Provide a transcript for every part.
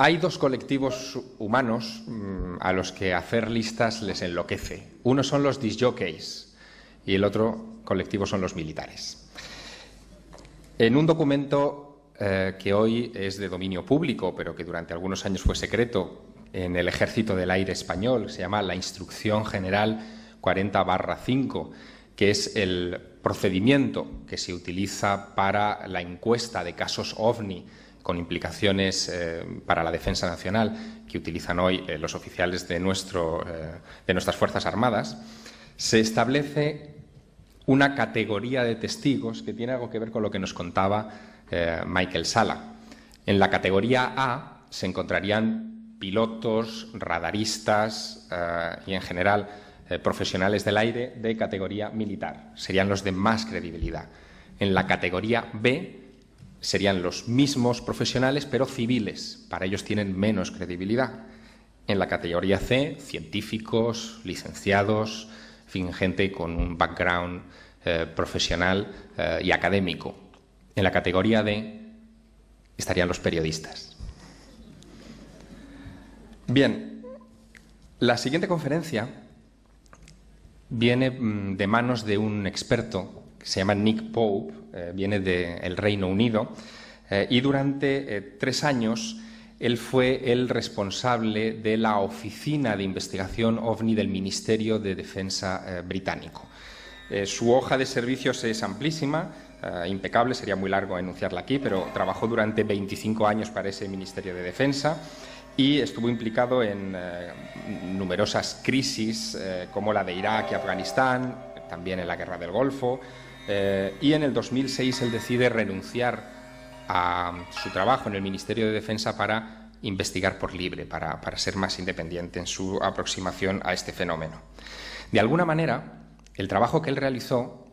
Hay dos colectivos humanos a los que hacer listas les enloquece. Uno son los disjockeys y el otro colectivo son los militares. En un documento que hoy es de dominio público, pero que durante algunos años fue secreto en el Ejército del Aire Español, se llama la Instrucción General 40/5, que es el procedimiento que se utiliza para la encuesta de casos OVNI con implicaciones para la defensa nacional que utilizan hoy los oficiales de nuestras Fuerzas Armadas, se establece una categoría de testigos que tiene algo que ver con lo que nos contaba Michael Salla. En la categoría A se encontrarían pilotos, radaristas y, en general, profesionales del aire de categoría militar. Serían los de más credibilidad. En la categoría B serían los mismos profesionales, pero civiles. Para ellos tienen menos credibilidad. En la categoría C, científicos, licenciados, en fin, gente con un background profesional y académico. En la categoría D estarían los periodistas. Bien, la siguiente conferencia viene de manos de un experto que se llama Nick Pope, viene del Reino Unido, y durante 3 años él fue el responsable de la Oficina de Investigación OVNI del Ministerio de Defensa británico. Su hoja de servicios es amplísima, impecable, sería muy largo enunciarla aquí, pero trabajó durante 25 años para ese Ministerio de Defensa y estuvo implicado en numerosas crisis como la de Irak y Afganistán, también en la Guerra del Golfo, y en el 2006 él decide renunciar a su trabajo en el Ministerio de Defensa para investigar por libre, para ser más independiente en su aproximación a este fenómeno. De alguna manera, el trabajo que él realizó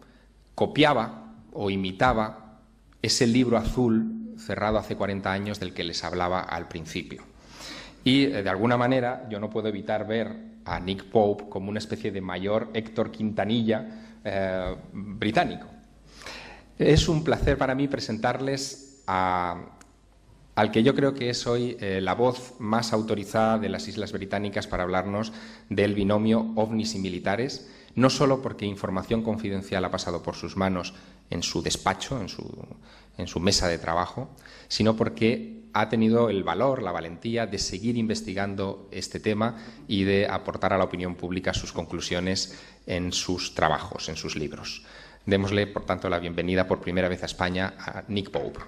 copiaba o imitaba ese libro azul cerrado hace 40 años del que les hablaba al principio. Y, de alguna manera, yo no puedo evitar ver a Nick Pope como una especie de mayor Héctor Quintanilla británico. Es un placer para mí presentarles al que yo creo que es hoy la voz más autorizada de las Islas Británicas para hablarnos del binomio ovnis y militares, no solo porque información confidencial ha pasado por sus manos en su despacho, en su mesa de trabajo, sino porque ha tenido el valor, la valentía de seguir investigando este tema y de aportar a la opinión pública sus conclusiones en sus trabajos, en sus libros. Démosle, por tanto, la bienvenida por primera vez a España a Nick Pope.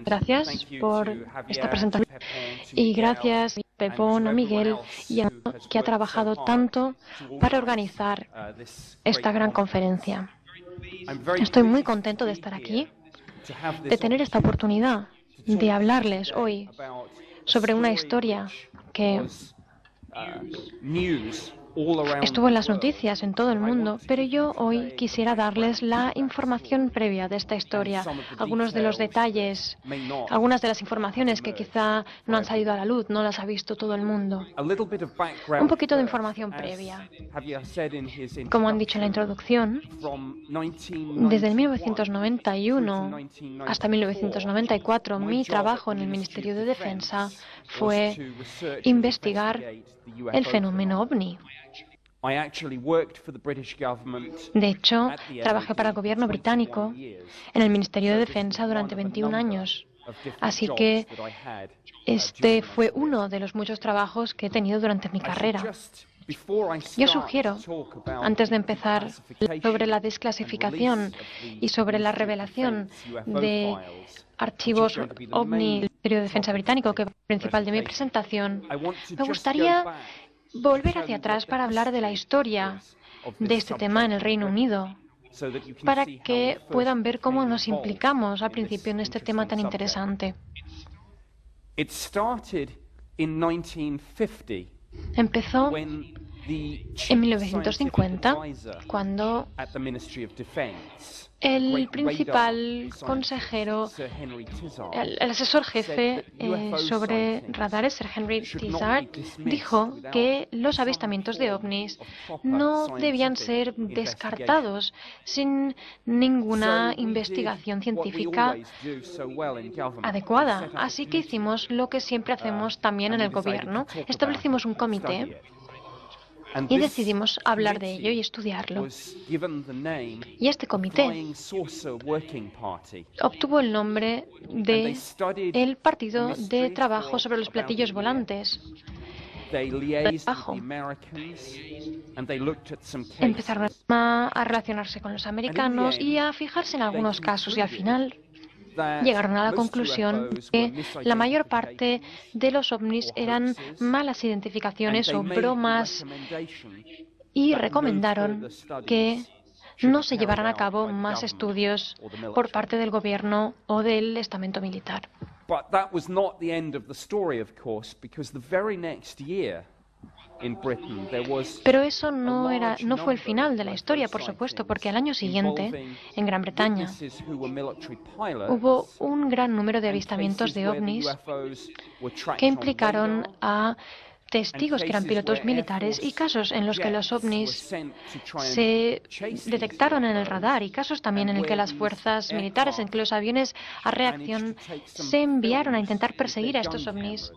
Gracias por esta presentación y gracias a Pepón, a Miguel y a que ha trabajado tanto para organizar esta gran conferencia. Estoy muy contento de estar aquí, de tener esta oportunidad de hablarles hoy sobre una historia que estuvo en las noticias en todo el mundo, pero yo hoy quisiera darles la información previa de esta historia, algunos de los detalles, algunas de las informaciones que quizá no han salido a la luz, no las ha visto todo el mundo. Un poquito de información previa. Como han dicho en la introducción, desde el 1991 hasta 1994, mi trabajo en el Ministerio de Defensa fue investigar el fenómeno OVNI. De hecho, trabajé para el gobierno británico en el Ministerio de Defensa durante 21 años. Así que este fue uno de los muchos trabajos que he tenido durante mi carrera. Yo sugiero, antes de empezar sobre la desclasificación y sobre la revelación de archivos OVNI del Ministerio de Defensa británico, que es el principal de mi presentación, me gustaría volver hacia atrás para hablar de la historia de este tema en el Reino Unido, para que puedan ver cómo nos implicamos al principio en este tema tan interesante. Empezó En 1950, cuando el principal consejero, el asesor jefe sobre radares, Sir Henry Tizard, dijo que los avistamientos de ovnis no debían ser descartados sin ninguna investigación científica adecuada. Así que hicimos lo que siempre hacemos también en el gobierno. Establecimos un comité y decidimos hablar de ello y estudiarlo. Y este comité obtuvo el nombre de el Partido de Trabajo sobre los Platillos Volantes. Empezaron a relacionarse con los americanos y a fijarse en algunos casos y al final llegaron a la conclusión que la mayor parte de los ovnis eran malas identificaciones o bromas y recomendaron que no se llevaran a cabo más estudios por parte del gobierno o del estamento militar. Pero eso no fue el final de la historia, por supuesto, porque al año siguiente, en Gran Bretaña, hubo un gran número de avistamientos de ovnis que implicaron a testigos que eran pilotos militares y casos en los que los ovnis se detectaron en el radar y casos también en el que las fuerzas militares, en que los aviones a reacción se enviaron a intentar perseguir a estos ovnis.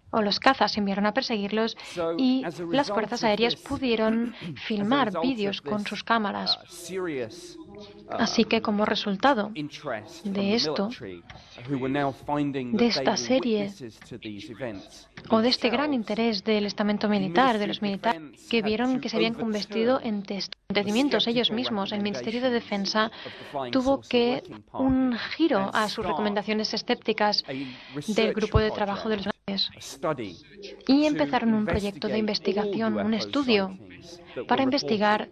O los cazas se enviaron a perseguirlos y las fuerzas aéreas pudieron filmar vídeos con sus cámaras. Así que como resultado de esto, de esta serie o de este gran interés del estamento militar, de los militares que vieron que se habían convertido en acontecimientos ellos mismos, el Ministerio de Defensa tuvo que un giro a sus recomendaciones escépticas del grupo de trabajo de los y empezaron un proyecto de investigación, un estudio para investigar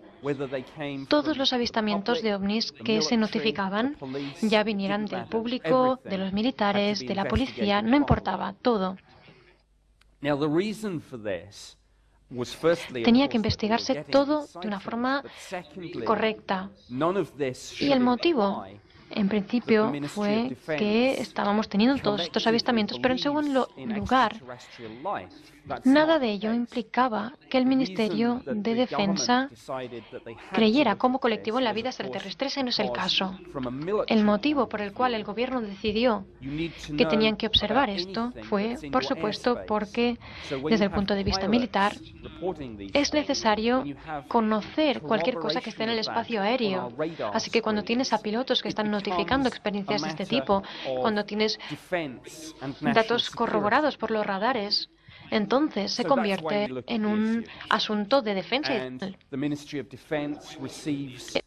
todos los avistamientos de ovnis que se notificaban, ya vinieran del público, de los militares, de la policía, no importaba, todo. Tenía que investigarse todo de una forma correcta. Y el motivo, en principio, fue que estábamos teniendo todos estos avistamientos, pero en segundo lugar, nada de ello implicaba que el Ministerio de Defensa creyera como colectivo en la vida extraterrestre. Ese no es el caso. El motivo por el cual el gobierno decidió que tenían que observar esto fue, por supuesto, porque desde el punto de vista militar es necesario conocer cualquier cosa que esté en el espacio aéreo. Así que cuando tienes a pilotos que están notificando experiencias de este tipo, cuando tienes datos corroborados por los radares, entonces se convierte en un asunto de defensa.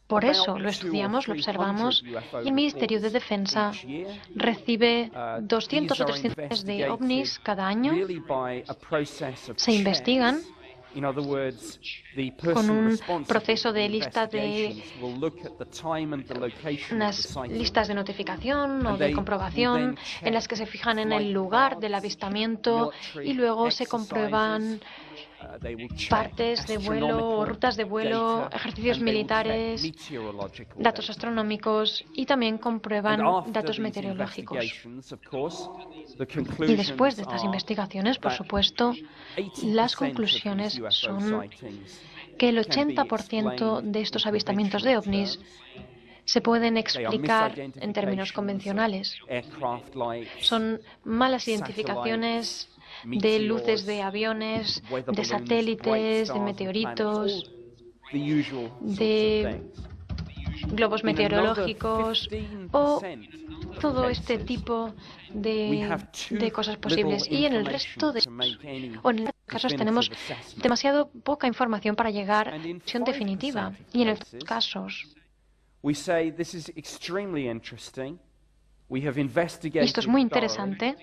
Por eso lo estudiamos, lo observamos, y el Ministerio de Defensa recibe 200 o 300 de ovnis cada año. Se investigan con un proceso de unas listas de notificación o de comprobación en las que se fijan en el lugar del avistamiento y luego se comprueban partes de vuelo, rutas de vuelo, ejercicios militares, datos astronómicos y también comprueban datos meteorológicos. Y después de estas investigaciones, por supuesto, las conclusiones son que el 80% de estos avistamientos de ovnis se pueden explicar en términos convencionales. Son malas identificaciones de luces de aviones, de satélites, de meteoritos, de globos meteorológicos o todo este tipo de cosas posibles. Y en el resto de casos tenemos demasiado poca información para llegar a una conclusión definitiva. Y en estos casos y esto es muy interesante.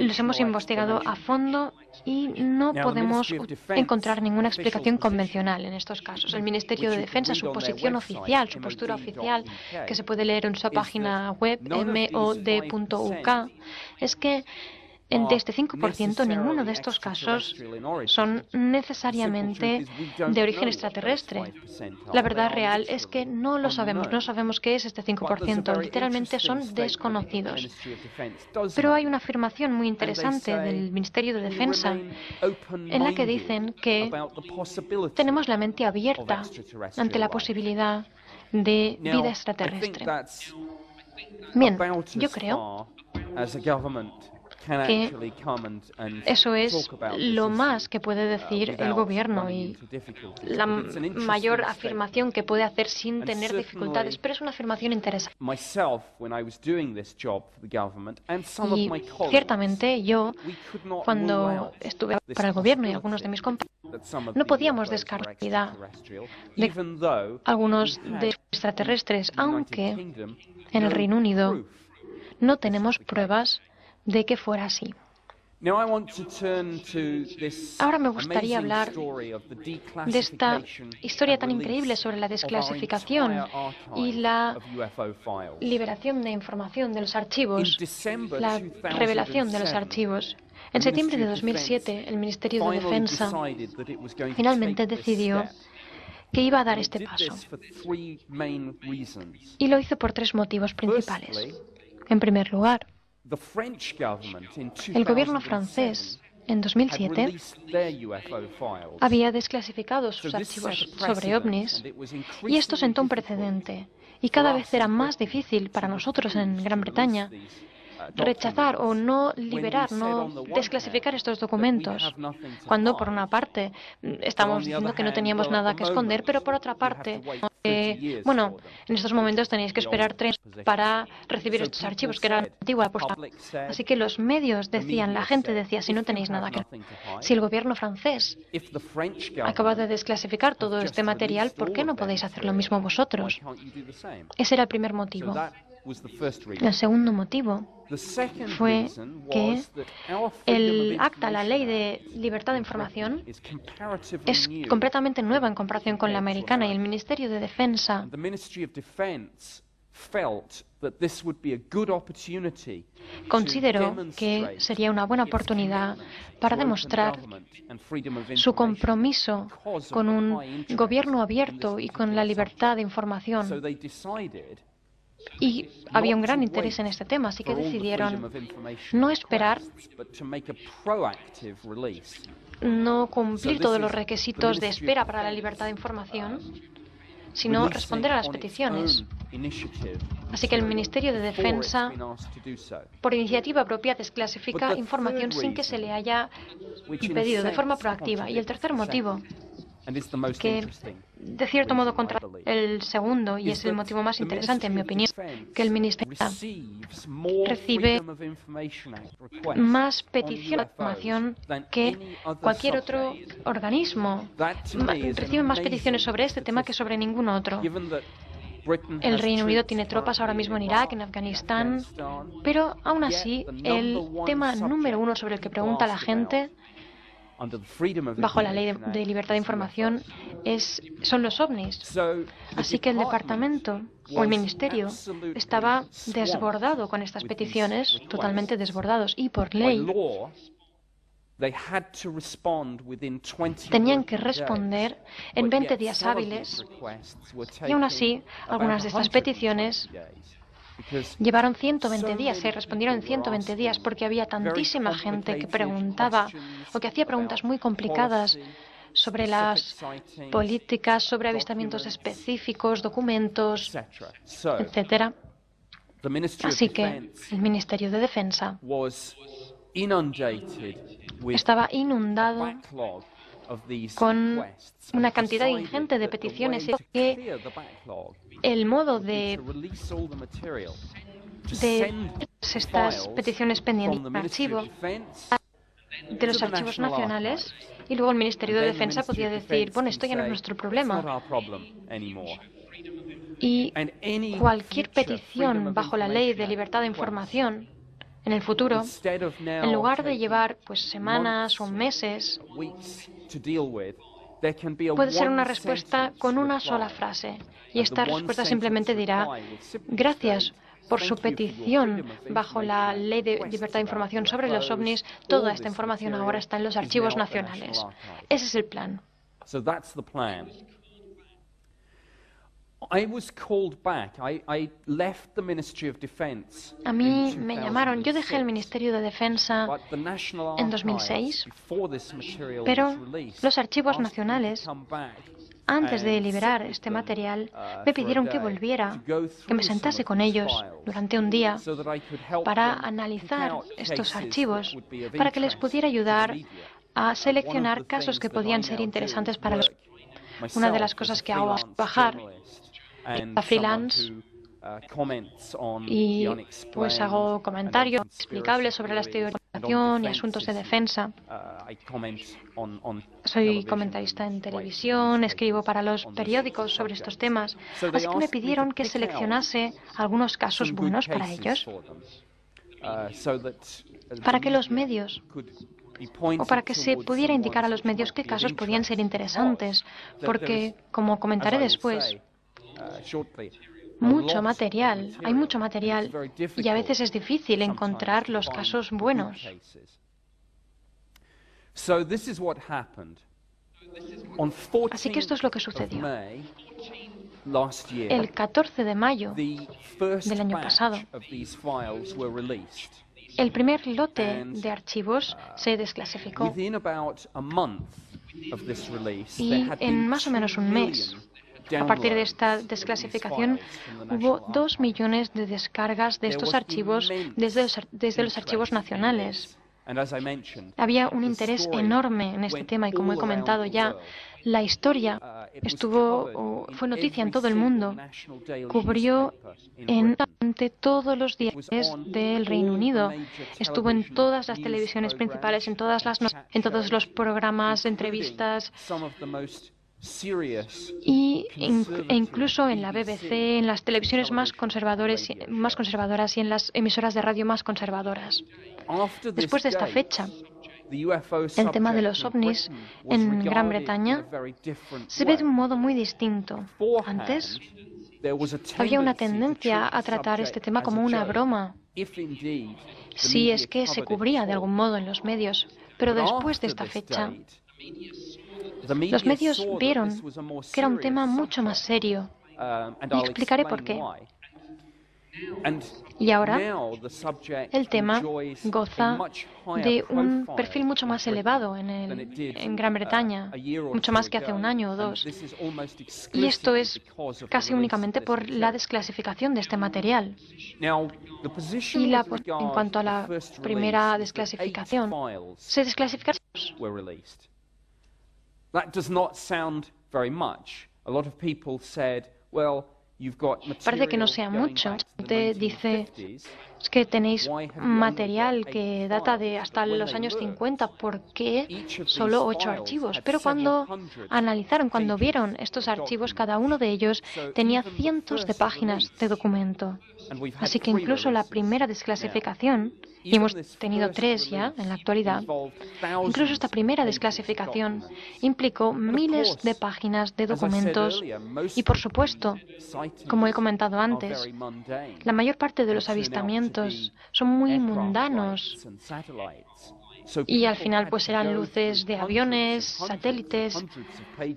Los hemos investigado a fondo y no podemos encontrar ninguna explicación convencional en estos casos. El Ministerio de Defensa, su posición oficial, su postura oficial, que se puede leer en su página web mod.uk, es que de este 5%, ninguno de estos casos son necesariamente de origen extraterrestre. La verdad real es que no lo sabemos, no sabemos qué es este 5%, literalmente son desconocidos. Pero hay una afirmación muy interesante del Ministerio de Defensa en la que dicen que tenemos la mente abierta ante la posibilidad de vida extraterrestre. Bien, yo creo que eso es lo más que puede decir el gobierno y la mayor afirmación que puede hacer sin tener dificultades, pero es una afirmación interesante. Y ciertamente yo, cuando estuve para el gobierno y algunos de mis compañeros, no podíamos descartar de algunos de extraterrestres, aunque en el Reino Unido no tenemos pruebas de que fuera así. Ahora me gustaría hablar de esta historia tan increíble sobre la desclasificación y la liberación de información de los archivos, la revelación de los archivos. En septiembre de 2007, el Ministerio de Defensa finalmente decidió que iba a dar este paso. Y lo hizo por 3 motivos principales. En primer lugar, el gobierno francés en 2007 había desclasificado sus archivos sobre ovnis y esto sentó un precedente. Y cada vez era más difícil para nosotros en Gran Bretaña rechazar o no liberar, no desclasificar estos documentos, cuando por una parte estamos diciendo que no teníamos nada que esconder, pero por otra parte, bueno, en estos momentos tenéis que esperar 3 para recibir estos archivos, que era la antigua apuesta. Así que los medios decían, la gente decía, si no tenéis nada que esconder, si el gobierno francés acaba de desclasificar todo este material, ¿por qué no podéis hacer lo mismo vosotros? Ese era el primer motivo. El segundo motivo fue que el acta, la ley de libertad de información, es completamente nueva en comparación con la americana y el Ministerio de Defensa consideró que sería una buena oportunidad para demostrar su compromiso con un gobierno abierto y con la libertad de información. Y había un gran interés en este tema, así que decidieron no esperar, no cumplir todos los requisitos de espera para la libertad de información, sino responder a las peticiones. Así que el Ministerio de Defensa, por iniciativa propia, desclasifica información sin que se le haya pedido de forma proactiva. Y el tercer motivo, que de cierto modo contra el segundo, y es el motivo más interesante en mi opinión, que el Ministerio recibe más peticiones de información que cualquier otro organismo. Recibe más peticiones sobre este tema que sobre ningún otro. El Reino Unido tiene tropas ahora mismo en Irak, en Afganistán, pero aún así el tema número 1 sobre el que pregunta la gente bajo la ley de libertad de información son los ovnis. Así que el departamento o el ministerio estaba desbordado con estas peticiones, totalmente desbordados, y por ley tenían que responder en 20 días hábiles, y aún así algunas de estas peticiones llevaron 120 días, se respondieron en 120 días porque había tantísima gente que preguntaba o que hacía preguntas muy complicadas sobre las políticas, sobre avistamientos específicos, documentos, etcétera. Así que el Ministerio de Defensa estaba inundado con una cantidad ingente de peticiones que el modo de estas peticiones pendientes en archivo de los archivos nacionales, y luego el Ministerio de Defensa podía decir, bueno, esto ya no es nuestro problema. Y cualquier petición bajo la ley de libertad de información en el futuro, en lugar de llevar semanas o meses, puede ser una respuesta con una sola frase. Y esta respuesta simplemente dirá, gracias por su petición bajo la Ley de Libertad de Información sobre los ovnis, toda esta información ahora está en los archivos nacionales. Ese es el plan. A mí me llamaron, yo dejé el Ministerio de Defensa en 2006, pero los archivos nacionales, antes de liberar este material, me pidieron que volviera, que me sentase con ellos durante un día para analizar estos archivos, para que les pudiera ayudar a seleccionar casos que podían ser interesantes para los... Una de las cosas que hago es bajar a freelance y pues hago comentarios explicables sobre las teorías de información y asuntos de defensa. Soy comentarista en televisión, escribo para los periódicos sobre estos temas, así que me pidieron que seleccionase algunos casos buenos para ellos, para que los medios o para que se pudiera indicar a los medios qué casos podían ser interesantes, porque, como comentaré después, hay mucho material y a veces es difícil encontrar los casos buenos. Así que esto es lo que sucedió. El 14 de mayo del año pasado, el primer lote de archivos se desclasificó y en más o menos un mes, a partir de esta desclasificación, hubo 2 millones de descargas de estos archivos desde los archivos nacionales. Había un interés enorme en este tema y, como he comentado ya, la historia fue noticia en todo el mundo. Cubrió ante todos los diarios del Reino Unido. Estuvo en todas las televisiones principales, en todos los programas, entrevistas, e incluso en la BBC, en las televisiones más conservadoras y en las emisoras de radio más conservadoras. Después de esta fecha, el tema de los ovnis en Gran Bretaña se ve de un modo muy distinto. Antes había una tendencia a tratar este tema como una broma, si es que se cubría de algún modo en los medios. Pero después de esta fecha, los medios vieron que era un tema mucho más serio, y explicaré por qué. Y ahora el tema goza de un perfil mucho más elevado en Gran Bretaña, mucho más que hace un año o dos. Y esto es casi únicamente por la desclasificación de este material. Y en cuanto a la primera desclasificación, se desclasificaron. Parece que no sea mucho. Usted dice que tenéis material que data de hasta los años 50. ¿Por qué solo 8 archivos? Pero cuando vieron estos archivos, cada uno de ellos tenía cientos de páginas de documento. Así que incluso la primera desclasificación, y hemos tenido 3 ya en la actualidad, incluso esta primera desclasificación implicó miles de páginas de documentos y, por supuesto, como he comentado antes, la mayor parte de los avistamientos son muy mundanos y al final pues eran luces de aviones, satélites,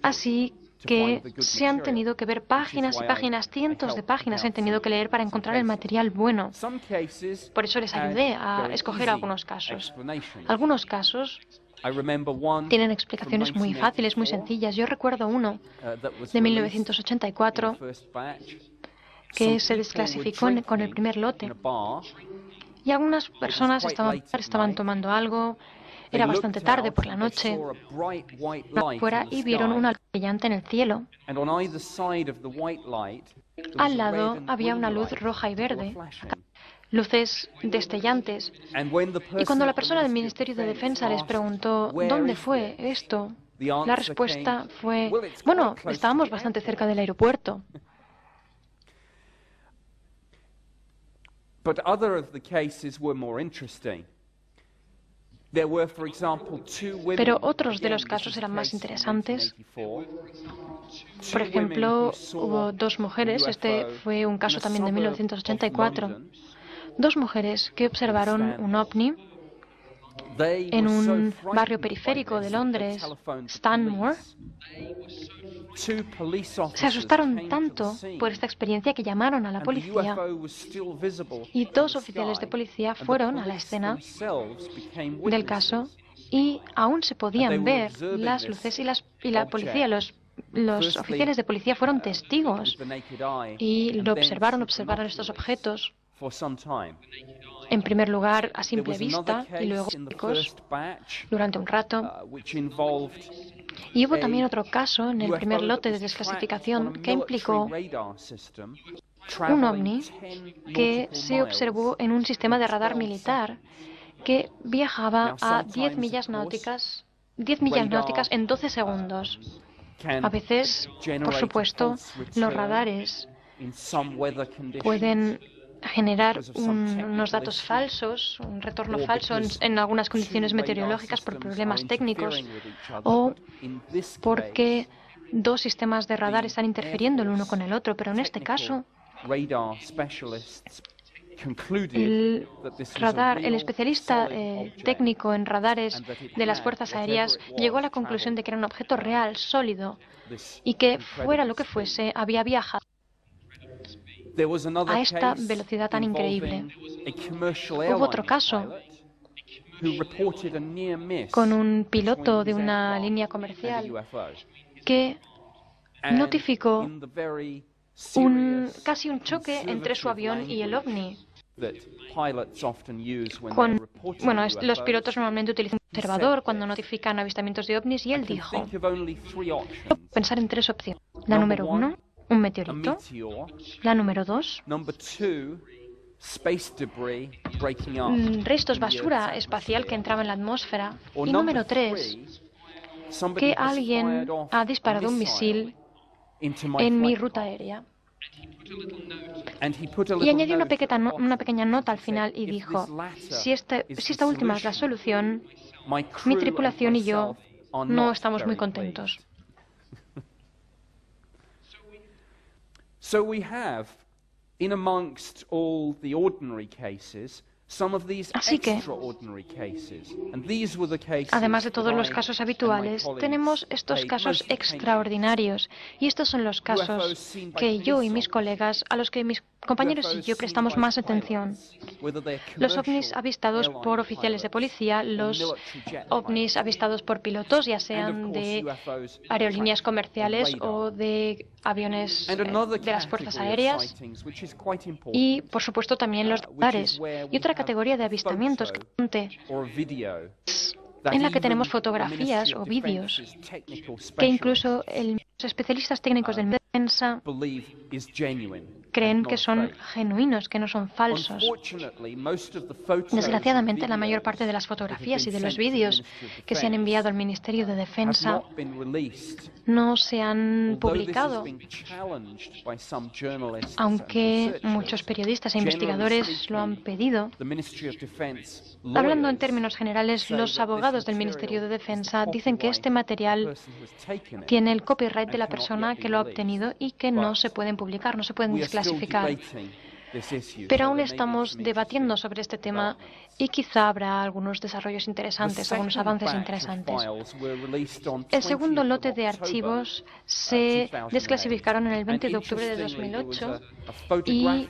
así que se han tenido que ver páginas y páginas, cientos de páginas se han tenido que leer para encontrar el material bueno. Por eso les ayudé a escoger algunos casos. Algunos casos tienen explicaciones muy fáciles, muy sencillas. Yo recuerdo uno de 1984 que se desclasificó con el primer lote. Y algunas personas estaban tomando algo. Era bastante tarde por la noche, afuera, y vieron una luz brillante en el cielo. Al lado había una luz roja y verde, luces destellantes. Y cuando la persona del Ministerio de Defensa les preguntó ¿dónde fue esto?, la respuesta fue: bueno, estábamos bastante cerca del aeropuerto. Pero otros de los casos eran más interesantes. Por ejemplo, hubo dos mujeres, este fue un caso también de 1984, dos mujeres que observaron un ovni en un barrio periférico de Londres, Stanmore. Se asustaron tanto por esta experiencia que llamaron a la policía y dos oficiales de policía fueron a la escena del caso y aún se podían ver las luces y la policía, los oficiales de policía fueron testigos y lo observaron estos objetos. En primer lugar, a simple vista y luego durante un rato. Y hubo también otro caso en el primer lote de desclasificación que implicó un ovni que se observó en un sistema de radar militar que viajaba a 10 millas náuticas en 12 segundos. A veces, por supuesto, los radares pueden generar unos datos falsos, un retorno falso en algunas condiciones meteorológicas por problemas técnicos o porque dos sistemas de radar están interfiriendo el uno con el otro. Pero en este caso, el especialista técnico en radares de las fuerzas aéreas llegó a la conclusión de que era un objeto real, sólido, y que fuera lo que fuese, había viajado a esta velocidad tan increíble. Hubo otro caso con un piloto de una línea comercial que notificó casi un choque entre su avión y el ovni. Los pilotos normalmente utilizan un observador cuando notifican avistamientos de ovnis y él dijo, pensar en tres opciones. La número uno, un meteorito. La número dos, restos basura espacial que entraba en la atmósfera. Y número tres, que alguien ha disparado un misil en mi ruta aérea. Y añadió una pequeña nota al final y dijo, si esta última es la solución, mi tripulación y yo no estamos muy contentos. So we have, in amongst all the ordinary cases, some of these extraordinary cases. And these were the cases además de todos los casos habituales, tenemos estos casos extraordinarios. Y estos son los casos que yo y mis colegas, a los que mis compañeros y yo prestamos más atención. Los ovnis avistados por oficiales de policía, los ovnis avistados por pilotos, ya sean de aerolíneas comerciales o de aviones de las fuerzas aéreas, y por supuesto también los radares. Y otra categoría de avistamientos en la que tenemos fotografías o vídeos que incluso los especialistas técnicos del defensa creen que son genuinos, que no son falsos. Desgraciadamente, la mayor parte de las fotografías y de los vídeos que se han enviado al Ministerio de Defensa no se han publicado, aunque muchos periodistas e investigadores lo han pedido. Hablando en términos generales, los abogados del Ministerio de Defensa dicen que este material tiene el copyright de la persona que lo ha obtenido y que no se pueden publicar, no se pueden desclasificar. Pero aún estamos debatiendo sobre este tema y quizá habrá algunos desarrollos interesantes, algunos avances interesantes. El segundo lote de archivos se desclasificaron en el 20 de octubre de 2008 y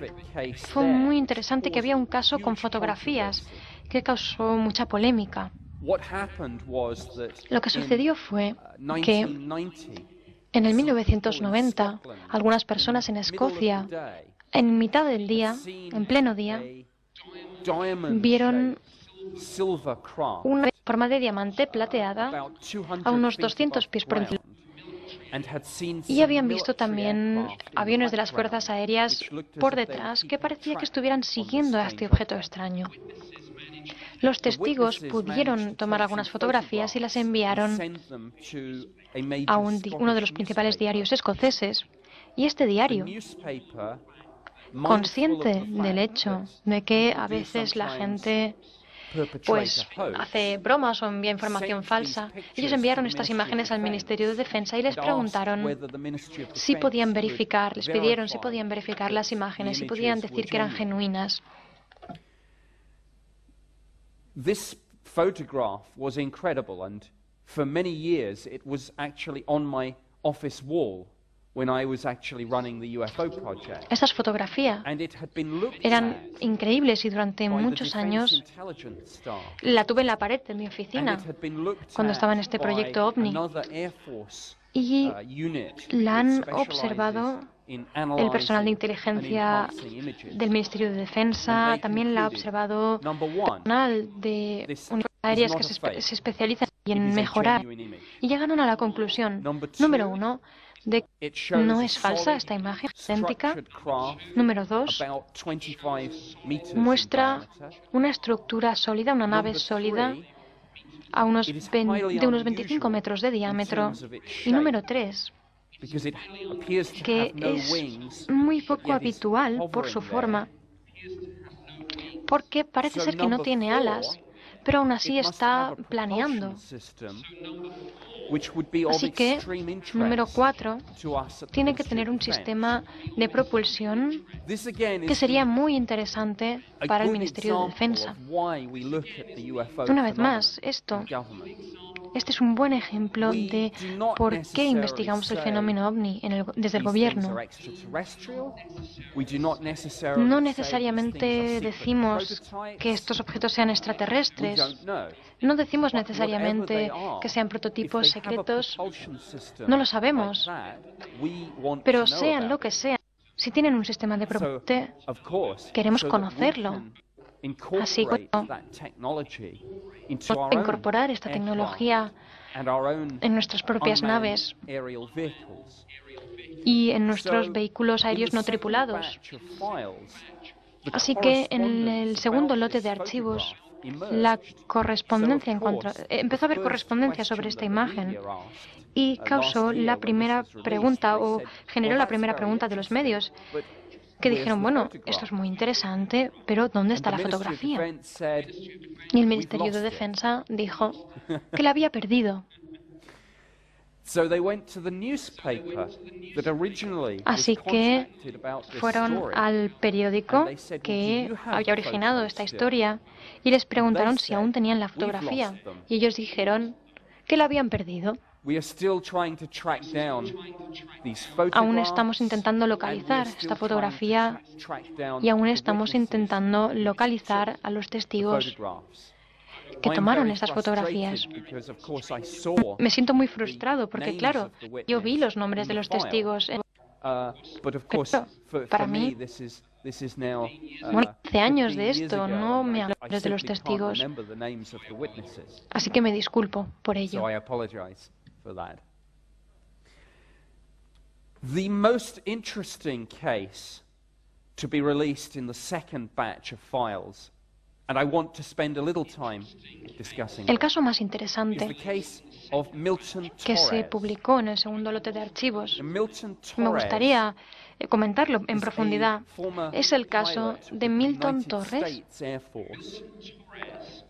fue muy interesante que había un caso con fotografías que causó mucha polémica. Lo que sucedió fue que en el 1990, algunas personas en Escocia, en mitad del día, en pleno día, vieron una forma de diamante plateada a unos 200 pies por encima. Y habían visto también aviones de las fuerzas aéreas por detrás que parecía que estuvieran siguiendo a este objeto extraño. Los testigos pudieron tomar algunas fotografías y las enviaron a uno de los principales diarios escoceses. Y este diario, consciente del hecho de que a veces la gente pues hace bromas o envía información falsa. Ellos enviaron estas imágenes al Ministerio de Defensa y les preguntaron si podían verificar, les pidieron si podían verificar las imágenes, si podían decir que eran genuinas. This photograph was incredible, and for many years it was actually on my office wall when I was actually running the UFO project. Estas fotografías eran increíbles y durante muchos años la tuve en la pared de mi oficina cuando estaba en este proyecto OVNI. Y la han observado el personal de inteligencia del Ministerio de Defensa, también la ha observado personal de unidades aéreas que se especializan en mejorar. Y llegaron a la conclusión, número 1, de que no es falsa esta imagen, idéntica. Número 2, muestra una estructura sólida, una nave sólida de unos 25 metros de diámetro. Y número 3, que es muy poco habitual por su forma, porque parece ser que no tiene alas, pero aún así está planeando. Así que, número 4, tiene que tener un sistema de propulsión que sería muy interesante para el Ministerio de Defensa. Una vez más, este es un buen ejemplo de por qué investigamos el fenómeno OVNI desde el gobierno. No necesariamente decimos que estos objetos sean extraterrestres. No decimos necesariamente que sean prototipos secretos. No lo sabemos. Pero sean lo que sean, si tienen un sistema de propulsión, queremos conocerlo. Así que incorporar esta tecnología en nuestras propias naves y en nuestros vehículos aéreos no tripulados. Así que en el segundo lote de archivos, la correspondencia empezó a haber correspondencia sobre esta imagen y causó la primera pregunta o generó la primera pregunta de los medios, que dijeron, bueno, esto es muy interesante, pero ¿dónde está la fotografía? Y el Ministerio de Defensa dijo que la había perdido. Así que fueron al periódico que había originado esta historia y les preguntaron si aún tenían la fotografía. Y ellos dijeron que la habían perdido. Aún estamos intentando localizar esta fotografía y aún estamos intentando localizar a los testigos que tomaron estas fotografías. Me siento muy frustrado porque, claro, yo vi los nombres de los testigos. Pero para mí, bueno, hace años de esto, no me hables de los testigos. Así que me disculpo por ello. The most interesting case to be released in the second batch of files, and I want to spend a little time discussing el caso más interesante the case of Milton que se Torres. publicó en el segundo lote de archivos, Milton me Torres gustaría comentarlo en is a profundidad, former es el caso pilot de of Milton United Torres. States Air Force.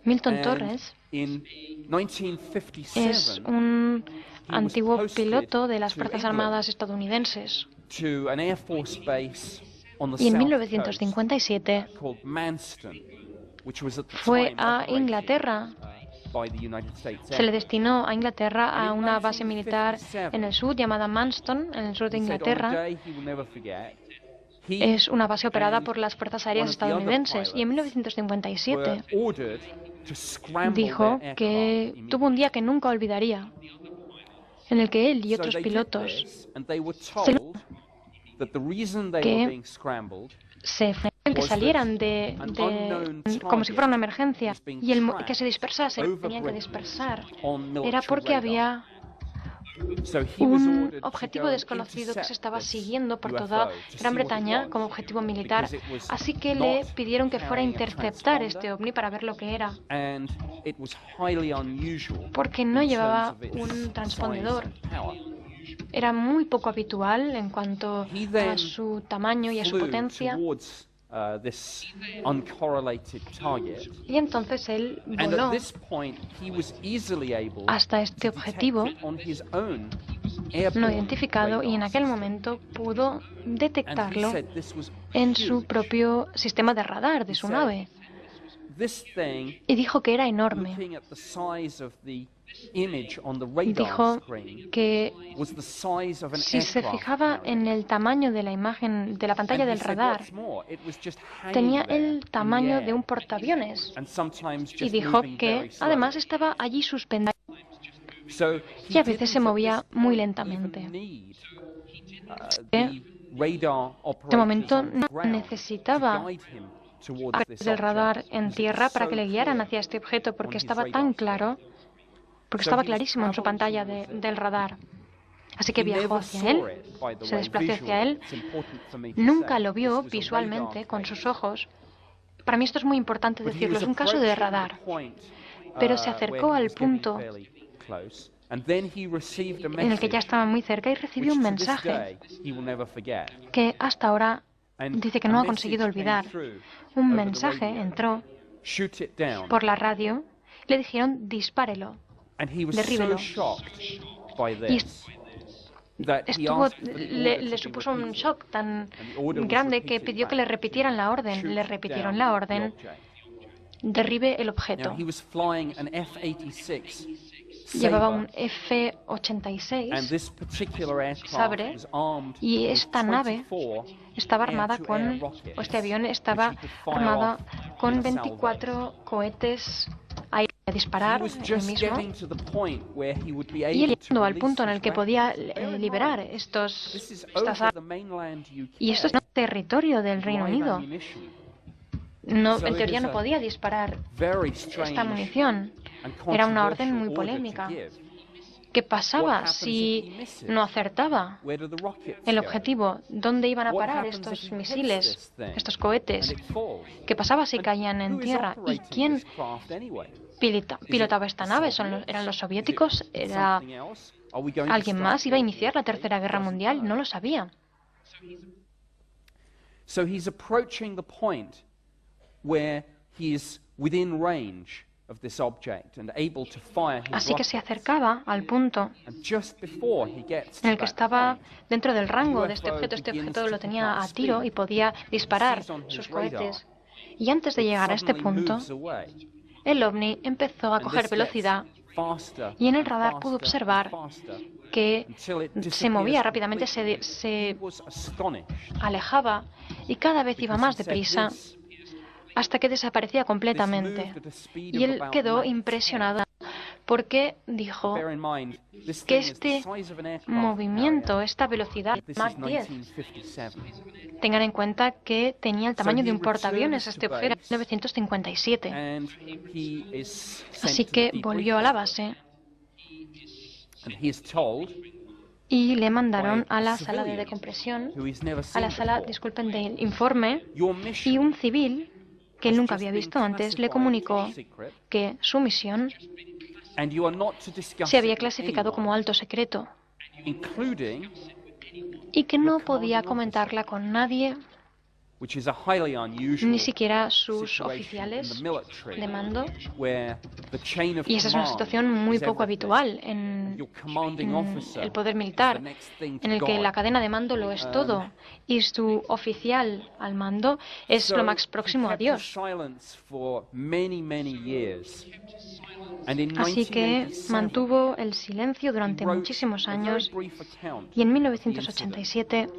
Milton And Torres in es 1957, un antiguo posted piloto de las to Fuerzas England Armadas estadounidenses to an Air Force base on the y en South 1957 coast called Manston, which was at the fue time a operated Inglaterra. by the United States Se Air le Force. destinó a Inglaterra a una base militar en el sur llamada Manston, en el sur de He said on a Inglaterra. day he will never forget, he Es una base operada and por las Fuerzas Aéreas one of the other estadounidenses y en pilots 1957 were ordered to scramble dijo their que aircraft tuvo un día que nunca olvidaría, en el que él y So otros they did pilotos this, and they were told that the reason they que were being scrambled que salieran como si fuera una emergencia y que se dispersasen, tenían que dispersar, era porque había So he was un ordered to objetivo go and desconocido que se intercept estaba this siguiendo por UFO toda to see Gran what it Bretaña was, como objetivo militar, because it was así que le not pidieron que fuera a carrying a interceptar transponder, este ovni para ver lo que era, and it was highly unusual porque no in llevaba terms of its un size transpondedor. and power. Era muy poco habitual en cuanto He a then su tamaño y a su flew potencia. towards this uncorrelated target. Y entonces él And voló at this point, he was easily able hasta este to detect objetivo it on his own no airborne identificado y en radars. aquel momento pudo And he detectarlo said this was en su huge. propio sistema de radar de su nave. This thing, Y dijo que era enorme. looking at the size of the image on the radar Dijo screen, que was the size of an si se aircraft fijaba carrier. en el tamaño de la imagen de la pantalla And he del said, radar, what's more, it was just hanging tenía there in el the tamaño de air, un portaaviones. and sometimes Y just dijo moving que very slowly. además estaba allí suspendido So y he a veces se didn't at movía this muy point lentamente. even need, the radar De operators momento on the no ground necesitaba to guide him towards a this del radar object, en because it tierra was para so que le guiaran clear hacia este objeto on porque his estaba radar tan screen. claro, porque So estaba he was clarísimo en su traveling pantalla towards it. del radar. Así que He viajó never hacia saw él, it, by the se way, desplazó hacia visually. él, It's important for me to nunca say. lo This vio was a visualmente radar con case. sus ojos. Para mí esto es muy importante But he decirlo, was es un caso de approaching the radar. point, Pero se where acercó he al was getting punto fairly close, and then he received a en el que ya message estaba muy cerca y recibió which un to this mensaje day he will never forget. que hasta ahora And dice que a no ha message conseguido came olvidar. through Un over the mensaje radio. entró Shoot it down. por la radio, le dijeron dispárelo. And he was derríbelo. so shocked by Y this that he asked for the order le to supuso be un repeated. shock tan And the order was grande que repeated pidió que back le repitieran la to orden. shoot Le repitieron down la the orden, object. derribe el Now, objeto. he was flying an F-86 Llevaba Sabre, un F-86 and this particular aircraft Sabre, was armed y with esta nave 24 estaba armada air-to-air con, rockets, o este avión estaba which he could fire armado off con in a 24 cohetes a He disparar was él just mismo. getting to the point where he would be Y él able to llegando al release punto en el his que podía weapons. Bear in liberar mind, estas this is over armas. the mainland UK, Y esto es territorio del Reino live Unido. ammunition. No, So en it teoría is no a podía disparar very esta strange munición. and Era una orden controversial muy order to polémica. give. ¿Qué What pasaba happens if si he misses? no acertaba Where do the rockets el go? objetivo? ¿Dónde iban a What parar happens estos if he hits misiles, this thing estos and cohetes? it falls? ¿Qué pasaba si And caían en who is tierra? ¿Y operating quién this craft anyway? pilotaba esta nave? ¿Eran los soviéticos? ¿Era alguien más? ¿Iba a iniciar la Tercera Guerra Mundial? No lo sabía. So he's approaching the point where he is within range of this object and able to fire his Así que rocket. se acercaba al punto And just before he gets en to el que that estaba point, dentro del rango de este UFO objeto. Este begins objeto to lo pick tenía up a tiro speed. y podía disparar Sees on his sus radar. cohetes. Y antes de it llegar a este suddenly punto, moves away. el ovni empezó a And coger this velocidad gets faster y en el and radar pudo faster observar and faster que until it se movía disappears rápidamente, completely. se He was astonished alejaba y cada vez iba because más he said deprisa this hasta que desaparecía completamente. moved at a speed Y of él about quedó Mach impresionado porque dijo Bear in mind, this que thing is the este size of an aircraft movimiento, carrier. esta velocidad, This Mach is 10, 1957. tengan en cuenta que tenía el tamaño de un he portaaviones returns este to objeto en base 1957. And he is sent Así to the que debriefing volvió a la room. base And he is told, y le mandaron a la by a sala de civilian decompresión, who he's never a seen la sala, before, disculpen, del informe, your y mission un civil que él has nunca just había been visto antes le classified comunicó top secret, que su misión and you are not to discuss se había it with clasificado como anyone, alto secreto including, y que no podía comentarla con nadie, which is a highly unusual ni siquiera sus situation oficiales in the military, de mando. where the chain of Y esa es una command situación muy is poco everything. habitual Your commanding en officer el poder is militar, the next thing to en el que God. la cadena de mando lo es todo y su oficial al mando es So lo más próximo he a kept his Dios. silence for many, many years. And in Así que 1987, mantuvo el silencio durante he wrote muchísimos a very años brief account y en of the incident, 1987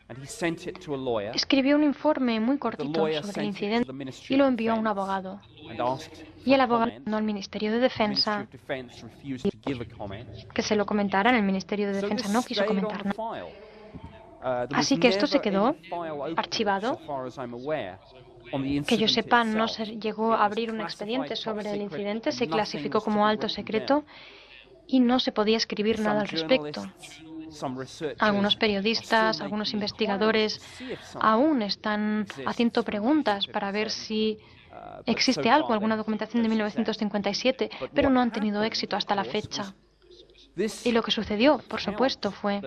and he sent it to a lawyer, escribió un informe muy The cortito lawyer sobre el sent it to incidente the Ministry y lo of envió a un Defense abogado. and asked Y el for abogado comment. mandó al Ministerio de The Ministry Defensa of Defense refused to give a comment. que se lo comentara. El Ministerio de So Defensa this no quiso stayed on comentar the nada. file. There Así was que esto se never quedó any file opened, archivado. so far as I'm aware, on the Que yo incident sepa, no itself. se llegó It a was abrir un classified expediente top sobre el secret incidente, and se nothing clasificó was to como be alto written secreto down. y no se podía escribir Some nada al respecto. journalists, some researchers Algunos are periodistas, still algunos making investigadores inquiries to see if something aún están exists haciendo from preguntas para ver 1957. si But existe so algo, far alguna there's documentación de no success. 1957, But pero what no han tenido happened, éxito of hasta la course, fecha. was Y lo que sucedió, por supuesto, fue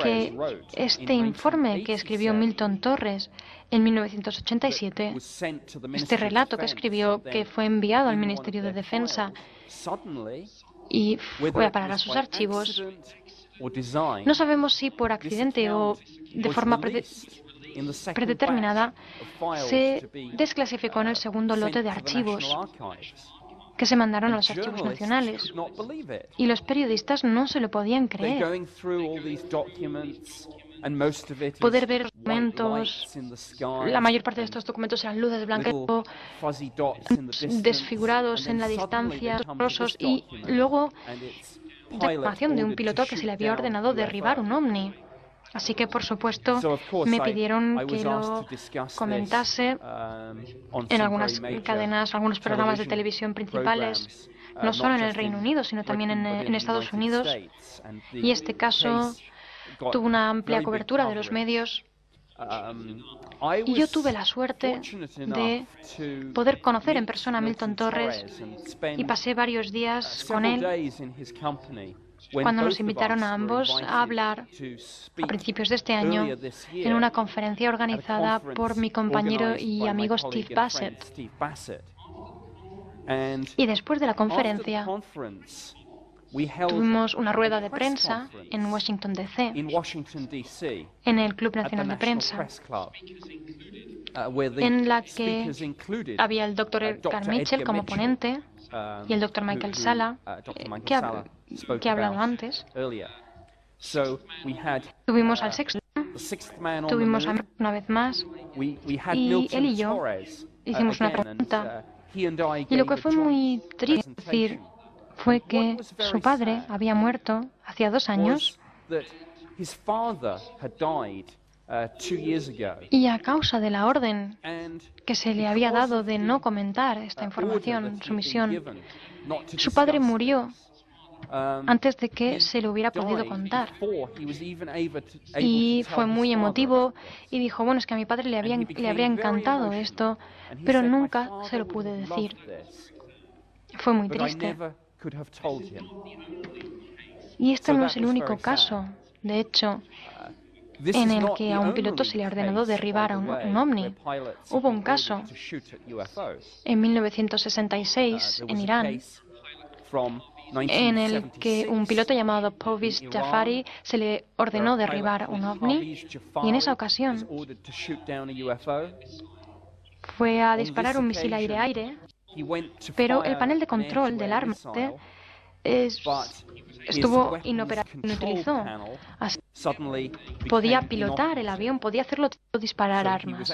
que este informe que escribió Milton Torres en 1987, este relato que escribió, que fue enviado al Ministerio de Defensa y fue a parar a sus archivos, no sabemos si por accidente o de forma predeterminada, se desclasificó en el segundo lote de archivos que se mandaron a los archivos nacionales. Y los periodistas no se lo podían creer. Poder ver documentos, la mayor parte de estos documentos eran luces blancas o desfigurados en la distancia, borrosos, y luego información de un piloto que se le había ordenado derribar un ovni. Así que, por supuesto, me pidieron que lo comentase en algunas cadenas, algunos programas de televisión principales, no solo en el Reino Unido, sino también en Estados Unidos. Y este caso tuvo una amplia cobertura de los medios. Y yo tuve la suerte de poder conocer en persona a Milton Torres y pasé varios días con él cuando nos invitaron a ambos a hablar a principios de este año en una conferencia organizada por mi compañero y amigo Steve Bassett. Y después de la conferencia tuvimos una rueda de prensa en Washington, D.C., en el Club Nacional de Prensa, en la que había el Dr. Edgar Mitchell como ponente y el Dr. Michael Salla, que ha hablado antes. Tuvimos al sexto, tuvimos a una vez más, y él y yo hicimos una pregunta. Y lo que fue muy triste decir fue que su padre había muerto hacía 2 años y a causa de la orden que se le había dado de no comentar esta información, su misión, su padre murió antes de que se lo hubiera podido contar. Y fue muy emotivo y dijo, bueno, es que a mi padre le habría encantado esto, pero nunca se lo pude decir. Fue muy triste. Y este no es el único caso, de hecho, en el que a un piloto se le ha ordenado derribar a un ovni. Hubo un caso en 1966 en Irán, en el que un piloto llamado Parvez Jafari se le ordenó derribar un ovni, y en esa ocasión fue a disparar un misil aire-aire, pero el panel de control del arma estuvo inoperativo, no utilizó. Así, podía pilotar el avión, podía hacerlo todo, disparar armas.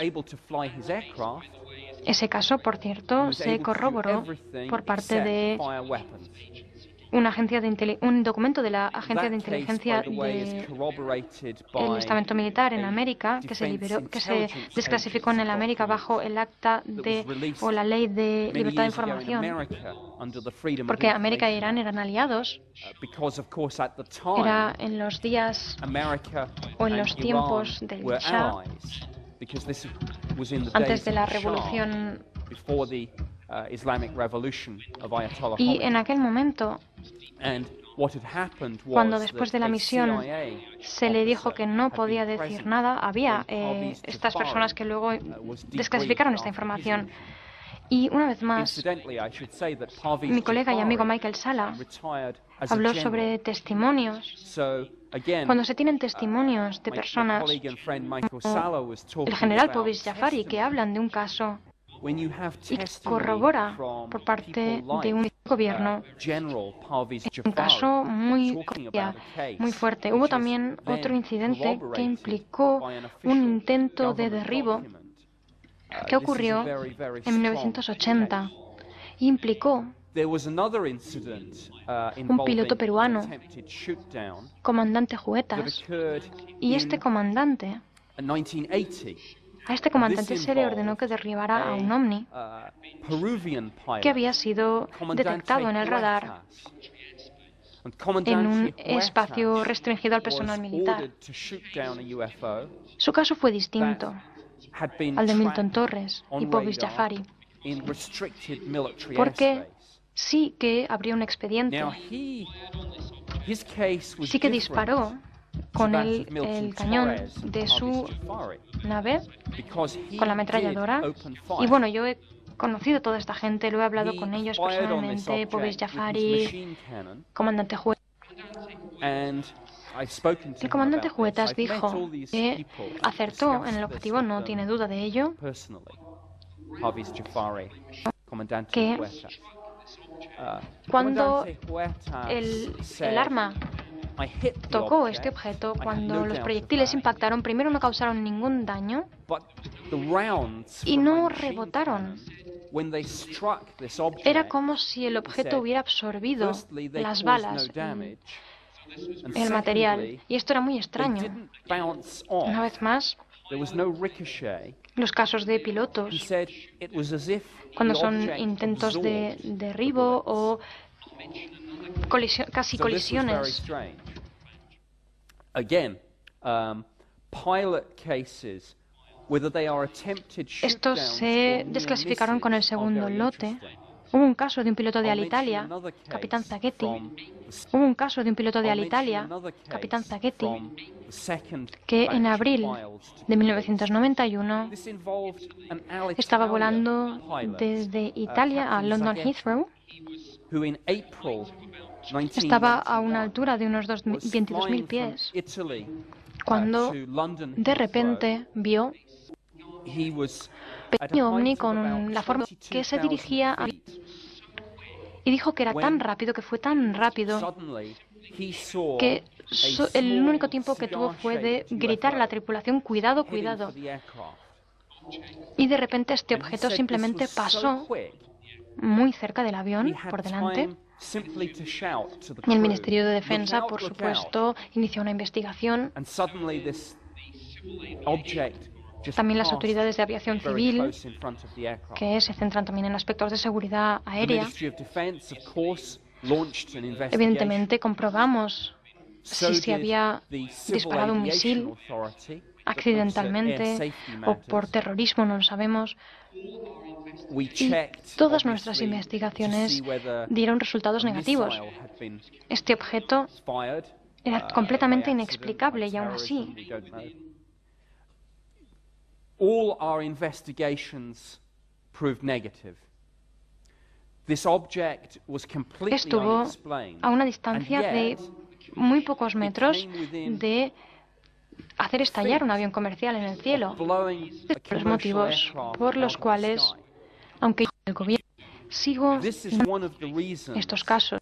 Ese caso, por cierto, se corroboró por parte de un documento de la Agencia de Inteligencia del Estamento Militar en América, que se desclasificó en América bajo el acta o la Ley de Libertad de Información, porque América e Irán eran aliados. Era en los días o en los tiempos del Shah, antes de la revolución. Y en aquel momento, cuando después de la misión se le dijo que no podía decir nada, había estas personas que luego desclasificaron esta información. Y una vez más, mi colega y amigo Michael Salla habló sobre testimonios. Cuando se tienen testimonios de personas como el general Parvez Jafari, que hablan de un caso y que corrobora por parte de un gobierno, un caso muy fuerte. Hubo también otro incidente que implicó un intento de derribo que ocurrió en 1980. Implicó un piloto peruano, comandante Juetas, y a este comandante se le ordenó que derribara a un ovni que había sido detectado en el radar en un espacio restringido al personal militar. Su caso fue distinto al de Milton Torres y Parvez Jafari, porque sí que habría un expediente sí que disparó con el cañón de su nave, con la ametralladora. Y bueno, yo he conocido a toda esta gente, lo he hablado con ellos personalmente, Pobis Jafari, comandante Huetas. El comandante Huetas dijo que acertó en el objetivo, no tiene duda de ello, que cuando el arma tocó este objeto, cuando los proyectiles impactaron, primero no causaron ningún daño y no rebotaron. Era como si el objeto hubiera absorbido las balas, el material, y esto era muy extraño. Una vez más, los casos de pilotos, cuando son intentos de derribo o casi colisiones. Estos se desclasificaron con el segundo lote. Hubo un caso de un piloto de Alitalia, capitán Zaghetti. Hubo un caso de un piloto de Alitalia, capitán Zaghetti, que en abril de 1991 estaba volando desde Italia a London Heathrow. Estaba a una altura de unos 22.000 pies, cuando de repente vio un pequeño ovni con la forma que se dirigía a... Y dijo que era tan rápido, que fue tan rápido, que el único tiempo que tuvo fue de gritar a la tripulación: cuidado, cuidado. Y de repente este objeto simplemente pasó muy cerca del avión, por delante. Y el Ministerio de Defensa, por supuesto, inició una investigación. También las autoridades de aviación civil, que se centran también en aspectos de seguridad aérea. Evidentemente comprobamos si se había disparado un misil accidentalmente o por terrorismo, no lo sabemos. Y todas nuestras investigaciones dieron resultados negativos. Este objeto era completamente inexplicable y aún así all our investigations proved negative. This object was completely estuvo a una distancia de muy pocos metros de hacer estallar un avión comercial en el cielo. Los motivos por los cuales, aunque el gobierno sigo estos casos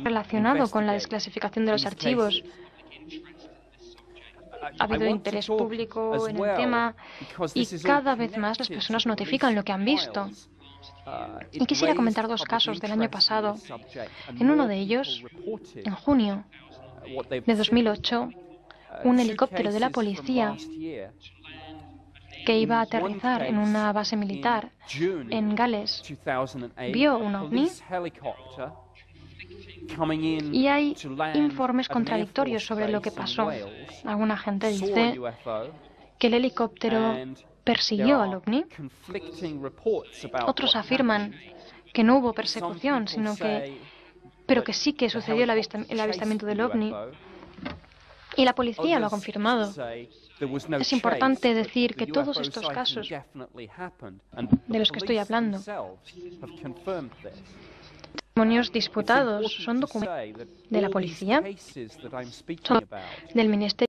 relacionado con la desclasificación de los archivos, ha habido interés público en el tema y cada vez más las personas notifican lo que han visto. Y quisiera comentar dos casos del año pasado. En uno de ellos, en junio de 2008, un helicóptero de la policía que iba a aterrizar en una base militar en Gales vio un ovni. Y hay informes contradictorios sobre lo que pasó. Alguna gente dice que el helicóptero persiguió al ovni. Otros afirman que no hubo persecución, pero que sí que sucedió el avistamiento del ovni. Y la policía lo ha confirmado. Es importante decir que todos estos casos de los que estoy hablando, testimonios disputados, son documentos de la policía, son del Ministerio